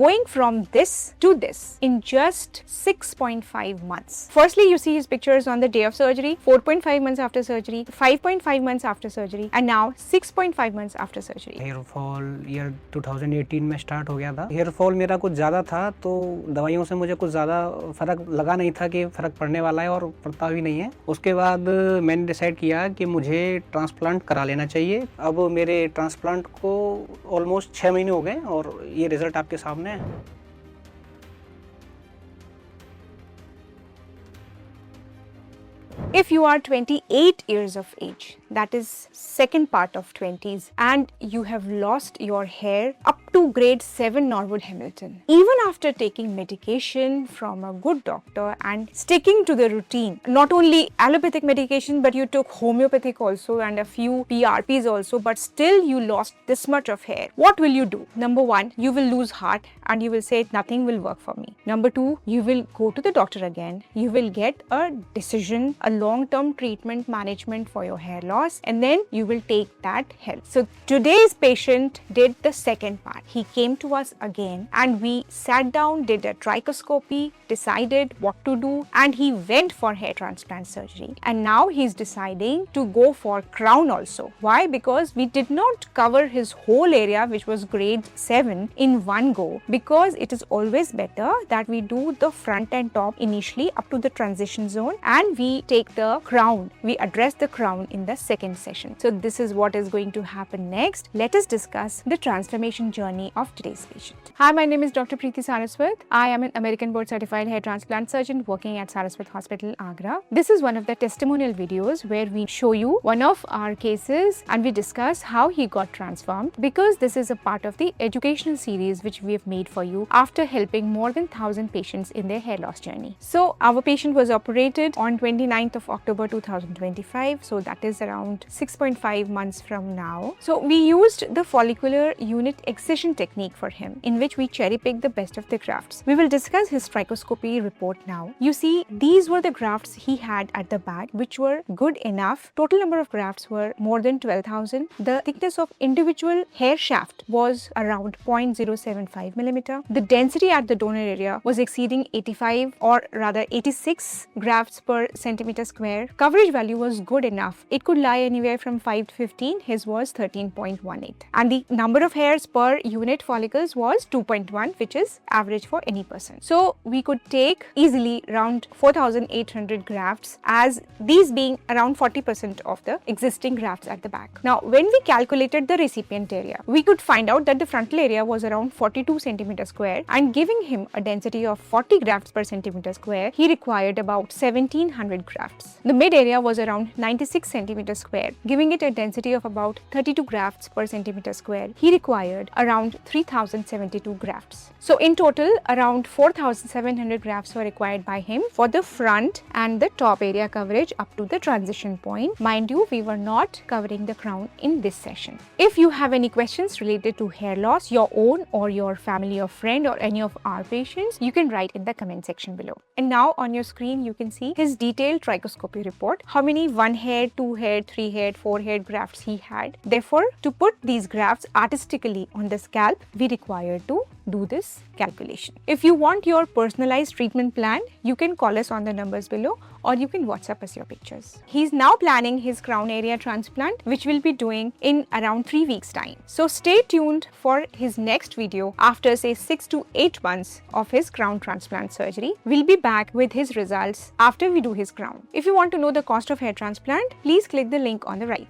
going from this to this in just 6.5 months. Firstly, you see his pictures on the day of surgery, 4.5 months after surgery, 5.5 months after surgery, and now 6.5 months after surgery. Hair fall year 2018 में start हो गया था। Hair fall मेरा कुछ ज़्यादा था, तो दवाइयों से मुझे कुछ ज़्यादा फ़र्क लगा नहीं था कि फ़र्क पड़ने वाला है, और पड़ता भी नहीं है। उसके बाद मैंने डिसाइड किया कि मुझे ट्रांसप्लांट करा लेना चाहिए। अब मेरे ट्रांसप्लांट को ऑलमोस्ट 6 महीने हो गए और ये रिज़ल्ट आपके सामने है। If you are 28 years of age, that is second part of 20s, and you have lost your hair up to grade 7 Norwood Hamilton, even after taking medication from a good doctor and sticking to the routine, not only allopathic medication, but you took homeopathic also and a few PRPs also, but still you lost this much of hair, what will you do? Number one, you will lose heart and you will say nothing will work for me. Number two, you will go to the doctor again, you will get a decision, a long-term treatment management for your hair loss, and then you will take that help. So today's patient did the second part. He came to us again and we sat down, did a trichoscopy, decided what to do, and he went for hair transplant surgery. And now he's deciding to go for crown also. Why? Because we did not cover his whole area, which was grade 7, in one go, because it is always better that we do the front and top initially up to the transition zone, and we take the crown, we address the crown in the second session. So this is what is going to happen next. Let us discuss the transformation journey of today's patient. Hi, my name is Dr. Preeti Saraswat. I am an American board certified hair transplant surgeon working at Saraswat Hospital Agra. This is one of the testimonial videos where we show you one of our cases and we discuss how he got transformed, because this is a part of the educational series which we have made for you after helping more than 1,000 patients in their hair loss journey. So our patient was operated on 29th of October 2025, so that is around 6.5 months from now. So we used the follicular unit excision technique for him, in which we cherry picked the best of the grafts. We will discuss his trichoscopy report now. You see, these were the grafts he had at the back, which were good enough. Total number of grafts were more than 12,000. The thickness of individual hair shaft was around 0.075 millimeter. The density at the donor area was exceeding 85 or rather 86 grafts per centimeter square. Coverage value was good enough. It could lie anywhere from 5 to 15. His was 13.18. And the number of hairs per unit follicles was 2.1, which is average for any person. So we could take easily around 4,800 grafts, as these being around 40% of the existing grafts at the back. Now, when we calculated the recipient area, we could find out that the frontal area was around 42 centimeter square, and giving him a density of 40 grafts per centimeter square, he required about 1,700 grafts. The mid area was around 96 centimeter square, giving it a density of about 32 grafts per centimeter square. He required around 3,072 grafts. So in total, around 4,700 grafts were required by him for the front and the top area coverage up to the transition point. Mind you, we were not covering the crown in this session. If you have any questions related to hair loss, your own or your family or friend or any of our patients, you can write in the comment section below. And now on your screen, you can see his detailed trichoscopy report, how many 1 hair, 2 hair, 3 hair, 4 hair grafts he had. Therefore, to put these grafts artistically on the scalp, we require to do this calculation. If you want your personalized treatment plan, you can call us on the numbers below, or you can WhatsApp us your pictures. He's now planning his crown area transplant, which we'll be doing in around 3 weeks time. So stay tuned for his next video after say 6 to 8 months of his crown transplant surgery. We'll be back with his results after we do his crown. If you want to know the cost of hair transplant, please click the link on the right.